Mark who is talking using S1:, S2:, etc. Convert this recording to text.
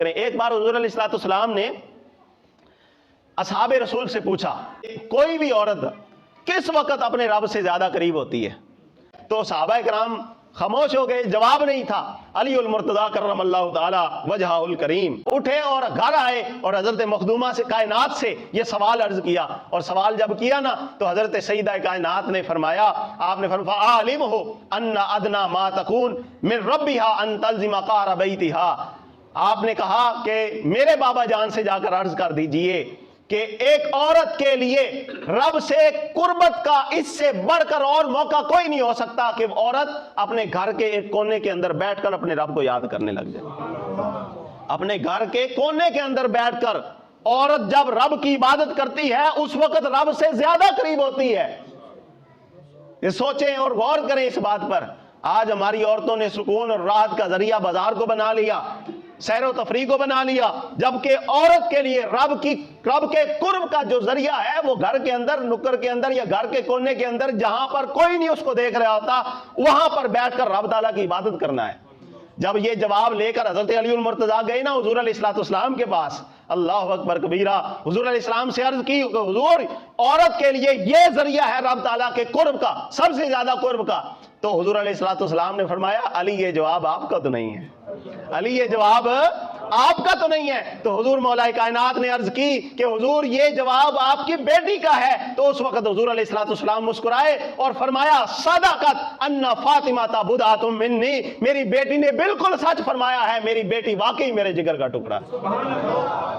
S1: ایک بار حضور علیہ الصلوۃ والسلام نے اصحاب رسول سے پوچھا کوئی بھی عورت کس وقت اپنے رب سے زیادہ قریب ہوتی ہے؟ تو صحابہ کرام خاموش ہو گئے، جواب نہیں تھا۔ علی المرتضیٰ کرم اللہ تعالی وجہہ الکریم اٹھے اور گھر آئے اور حضرت مخدومہ سے کائنات سے یہ سوال عرض کیا، اور سوال جب کیا نا تو حضرت سیدہ کائنات نے فرمایا، آپ نے فرمایا عالمہ ان ادنا ما تکون من ربھا ان تلزم قار بیتھا، آپ نے کہا کہ میرے بابا جان سے جا کر عرض کر دیجئے کہ ایک عورت کے لیے رب سے قربت کا اس سے بڑھ کر اور موقع کوئی نہیں ہو سکتا کہ عورت اپنے گھر کے ایک کونے کے اندر بیٹھ کر اپنے رب کو یاد کرنے لگ جائے۔ اپنے گھر کے کونے کے اندر بیٹھ کر عورت جب رب کی عبادت کرتی ہے اس وقت رب سے زیادہ قریب ہوتی ہے۔ یہ سوچیں اور غور کریں اس بات پر۔ آج ہماری عورتوں نے سکون اور راحت کا ذریعہ بازار کو بنا لیا، سیر و تفریح کو بنا لیا، جبکہ عورت کے لیے رب کے قرب کا جو ذریعہ ہے وہ گھر کے اندر، نکر کے اندر یا گھر کے کونے کے اندر جہاں پر کوئی نہیں اس کو دیکھ رہا ہوتا وہاں پر بیٹھ کر رب تعالیٰ کی عبادت کرنا ہے۔ جب یہ جواب لے کر حضرت علی المرتضیٰ گئے نا حضور علیہ الصلوۃ والسلام کے پاس، اللہ اکبر کبیرہ، حضور علیہ السلام سے عرض کی کہ حضور عورت کے لیے یہ ذریعہ ہے رب تعالیٰ کے قرب کا، سب سے زیادہ قرب کا۔ تو حضور علیہ الصلوۃ والسلام نے فرمایا علی یہ جواب آپ کا تو نہیں ہے، علی یہ جواب آپ کا تو نہیں ہے۔ تو حضور مولا کائنات نے عرض کی کہ حضور یہ جواب آپ کی بیٹی کا ہے۔ تو اس وقت حضور علیہ الصلوۃ والسلام مسکرائے اور فرمایا صدقت ان فاطمہ بضعۃ منی، میری بیٹی نے بالکل سچ فرمایا ہے، میری بیٹی واقعی میرے جگر کا ٹکڑا ہے۔